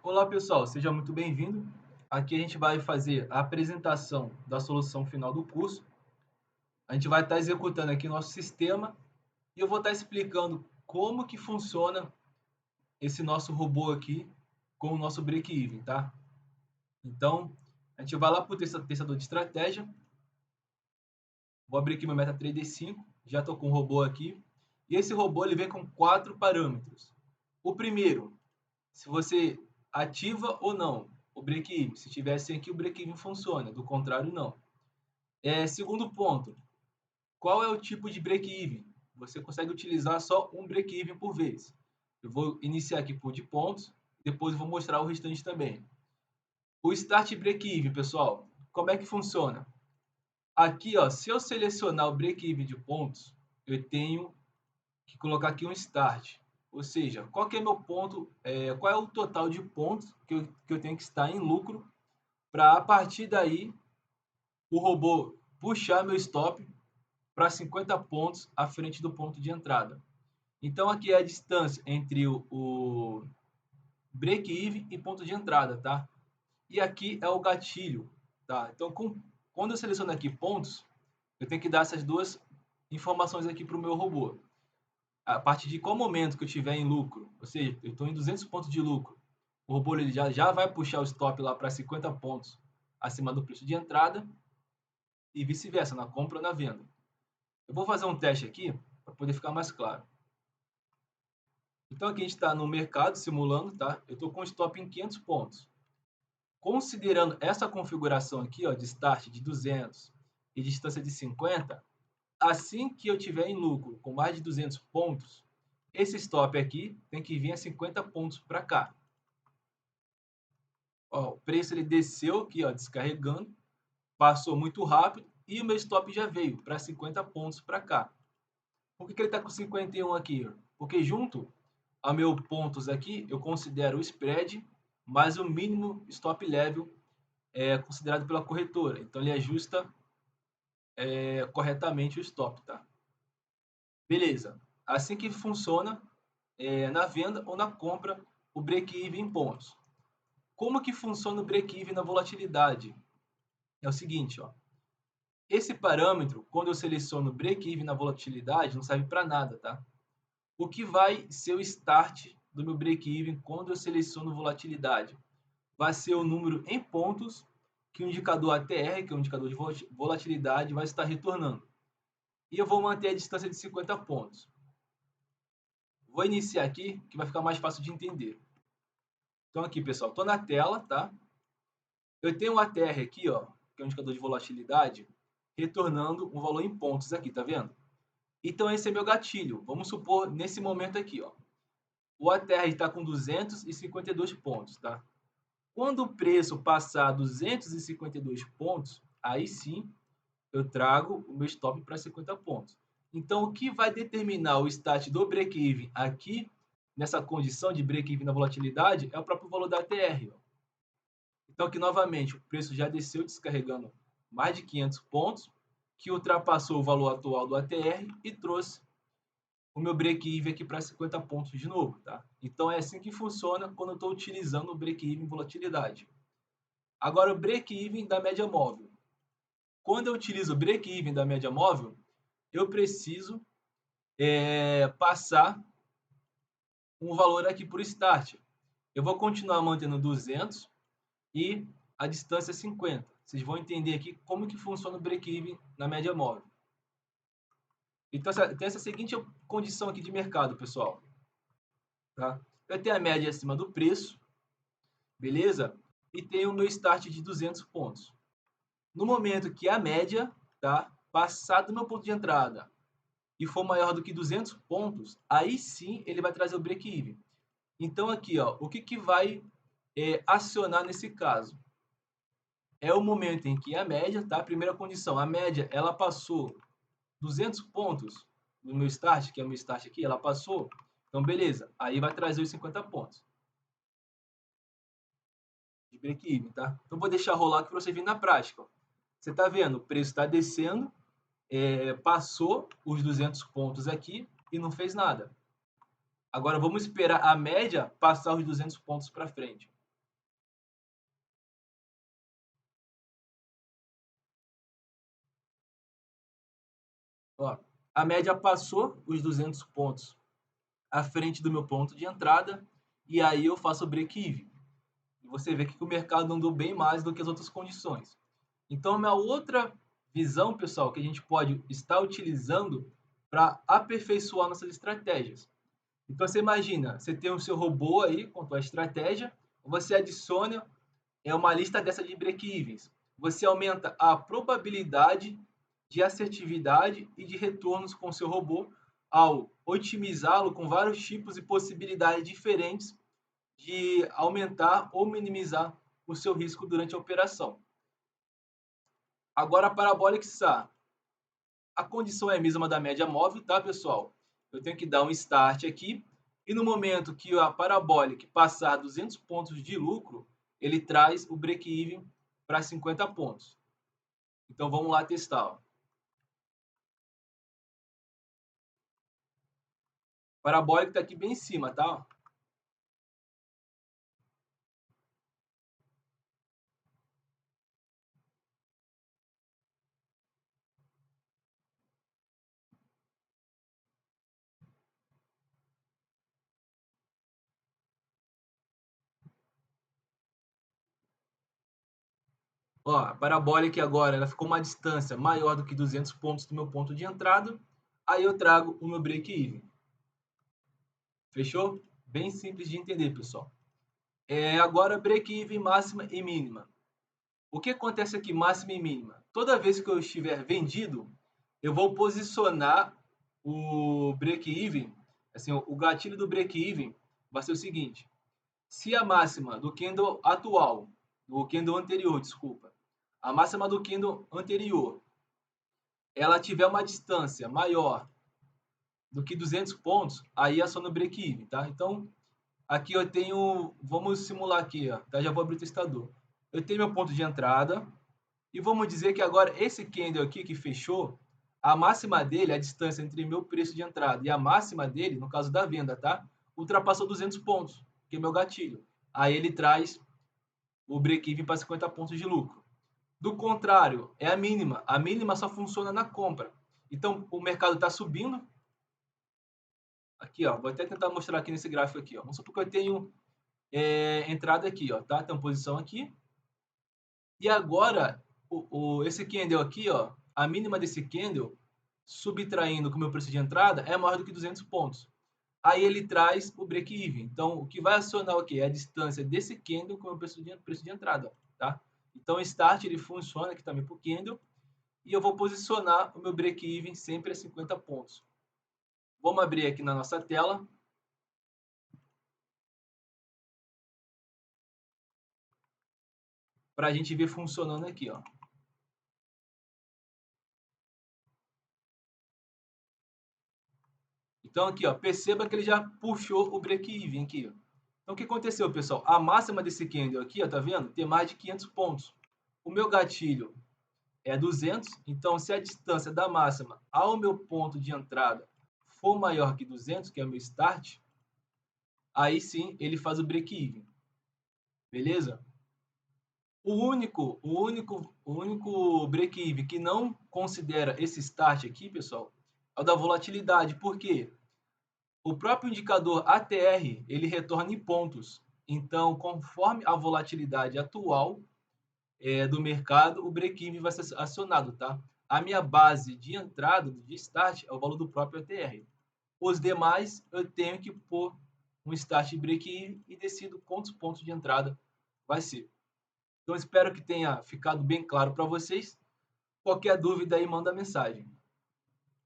Olá pessoal, seja muito bem-vindo. Aqui a gente vai fazer a apresentação da solução final do curso. A gente vai estar executando aqui nosso sistema e eu vou estar explicando como que funciona esse nosso robô aqui com o nosso break-even, tá? Então, a gente vai lá para o testador de estratégia. Vou abrir aqui meu MetaTrader 5, já estou com o robô aqui. E esse robô ele vem com 4 parâmetros. O primeiro, se você ativa ou não o break-even. Se tiver sem aqui, o break-even funciona, do contrário, não. Segundo ponto, qual é o tipo de break-even? Você consegue utilizar só um break-even por vez. Eu vou iniciar aqui por de pontos, depois eu vou mostrar o restante também. O start break-even, pessoal, como é que funciona? Aqui, ó, se eu selecionar o break-even de pontos, eu tenho que colocar aqui um start. Ou seja, qual que é meu ponto, qual é o total de pontos que eu tenho que estar em lucro para, a partir daí, o robô puxar meu stop para 50 pontos à frente do ponto de entrada. Então, aqui é a distância entre o break-even e ponto de entrada, tá? E aqui é o gatilho, tá? Então, quando eu seleciono aqui pontos, eu tenho que dar essas duas informações aqui para o meu robô. A partir de qual momento que eu estiver em lucro, ou seja, eu estou em 200 pontos de lucro, o robô ele já vai puxar o stop lá para 50 pontos acima do preço de entrada e vice-versa, na compra ou na venda. Eu vou fazer um teste aqui para poder ficar mais claro. Então aqui a gente está no mercado simulando, tá? Eu estou com stop em 500 pontos. Considerando essa configuração aqui, ó, de start de 200 e distância de 50, assim que eu tiver em lucro com mais de 200 pontos, esse stop aqui tem que vir a 50 pontos para cá. Ó, o preço ele desceu aqui, ó, descarregando, passou muito rápido e o meu stop já veio para 50 pontos para cá. Por que ele está com 51 aqui? Porque junto a meu pontos aqui, eu considero o spread mais o mínimo stop level considerado pela corretora. Então, ele ajusta corretamente o stop, tá? Beleza. Assim que funciona na venda ou na compra o break-even em pontos. Como que funciona o break-even na volatilidade? É o seguinte, ó. Esse parâmetro, quando eu seleciono break-even na volatilidade, não serve para nada, tá? O que vai ser o start do meu break-even quando eu seleciono volatilidade? Vai ser o número em pontos que o indicador ATR, que é o indicador de volatilidade, vai estar retornando. E eu vou manter a distância de 50 pontos. Vou iniciar aqui, que vai ficar mais fácil de entender. Então aqui, pessoal, estou na tela, tá? Eu tenho o ATR aqui, ó, que é o indicador de volatilidade, retornando um valor em pontos aqui, tá vendo? Então esse é meu gatilho. Vamos supor, nesse momento aqui, ó, o ATR está com 252 pontos, tá? Quando o preço passar 252 pontos, aí sim eu trago o meu stop para 50 pontos. Então, o que vai determinar o start do break-even aqui, nessa condição de break-even na volatilidade, é o próprio valor da ATR. Ó. Então, aqui novamente, o preço já desceu descarregando mais de 500 pontos, que ultrapassou o valor atual do ATR e trouxe o meu break-even aqui para 50 pontos de novo. Tá? Então, é assim que funciona quando eu estou utilizando o break-even volatilidade. Agora, o break-even da média móvel. Quando eu utilizo o break-even da média móvel, eu preciso passar um valor aqui por start. Eu vou continuar mantendo 200 e a distância 50. Vocês vão entender aqui como que funciona o break-even na média móvel. Então, tem essa seguinte condição aqui de mercado, pessoal. Tá? Eu tenho a média acima do preço, beleza? E tenho o meu start de 200 pontos. No momento que a média tá, passar do meu ponto de entrada e for maior do que 200 pontos, aí sim ele vai trazer o break-even. Então, aqui, ó, o que vai acionar nesse caso? É o momento em que a média, tá? Primeira condição, a média ela passou 200 pontos no meu start, que é o meu start aqui, ela passou, então beleza, aí vai trazer os 50 pontos de break-even, tá? Então vou deixar rolar aqui para você ver na prática. Ó. Você está vendo, o preço está descendo, passou os 200 pontos aqui e não fez nada. Agora vamos esperar a média passar os 200 pontos para frente. Ó, a média passou os 200 pontos à frente do meu ponto de entrada e aí eu faço o break-even. E você vê que o mercado andou bem mais do que as outras condições. Então, minha outra visão, pessoal, que a gente pode estar utilizando para aperfeiçoar nossas estratégias. Então, você imagina, você tem o seu robô aí com a sua estratégia, você adiciona uma lista dessa de break-evens. Você aumenta a probabilidade de assertividade e de retornos com o seu robô ao otimizá-lo com vários tipos e possibilidades diferentes de aumentar ou minimizar o seu risco durante a operação. Agora, a Parabolic SAR. A condição é a mesma da média móvel, tá, pessoal? Eu tenho que dar um start aqui e no momento que a Parabolic passar 200 pontos de lucro, ele traz o break-even para 50 pontos. Então, vamos lá testar. Ó. Parabólica está aqui bem em cima, tá? Ó, a parabólica agora ela ficou uma distância maior do que 200 pontos do meu ponto de entrada. Aí eu trago o meu break-even. Fechou? Bem simples de entender, pessoal. Agora, break-even máxima e mínima. O que acontece aqui, máxima e mínima? Toda vez que eu estiver vendido, eu vou posicionar o break-even, assim, o gatilho do break-even vai ser o seguinte: se a máxima do candle atual, do candle anterior, desculpa, a máxima do candle anterior, ela tiver uma distância maior do que 200 pontos, aí é só no break-even, tá? Então, aqui eu tenho, vamos simular aqui, ó, tá? Já vou abrir o testador. Eu tenho meu ponto de entrada, e vamos dizer que agora esse candle aqui que fechou, a máxima dele, a distância entre meu preço de entrada e a máxima dele, no caso da venda, tá? Ultrapassou 200 pontos, que é meu gatilho. Aí ele traz o break-even para 50 pontos de lucro. Do contrário, é a mínima. A mínima só funciona na compra. Então, o mercado está subindo. Aqui, ó, vou até tentar mostrar aqui nesse gráfico aqui, ó. Vamos supor que eu tenho entrada aqui, ó, tá? Tem uma posição aqui. E agora, esse candle aqui, ó, a mínima desse candle, subtraindo com o meu preço de entrada, é maior do que 200 pontos. Aí ele traz o break-even. Então, o que vai acionar o quê? É a distância desse candle com o preço de entrada, tá? Então, o start ele funciona aqui também para o candle e eu vou posicionar o meu break-even sempre a 50 pontos. Vamos abrir aqui na nossa tela. Para a gente ver funcionando aqui, ó. Então, aqui, ó, perceba que ele já puxou o break-even aqui, ó. Então, o que aconteceu, pessoal? A máxima desse candle aqui, ó, tá vendo? Tem mais de 500 pontos. O meu gatilho é 200, então se a distância da máxima ao meu ponto de entrada for maior que 200, que é o meu start, aí sim ele faz o break-even. Beleza? O único break-even que não considera esse start aqui, pessoal, é o da volatilidade. Por quê? O próprio indicador ATR, ele retorna em pontos. Então, conforme a volatilidade atual do mercado, o break-even vai ser acionado, tá? A minha base de entrada, de start, é o valor do próprio ATR. Os demais, eu tenho que pôr um start e break-even e decido quantos pontos de entrada vai ser. Então, espero que tenha ficado bem claro para vocês. Qualquer dúvida aí, manda mensagem.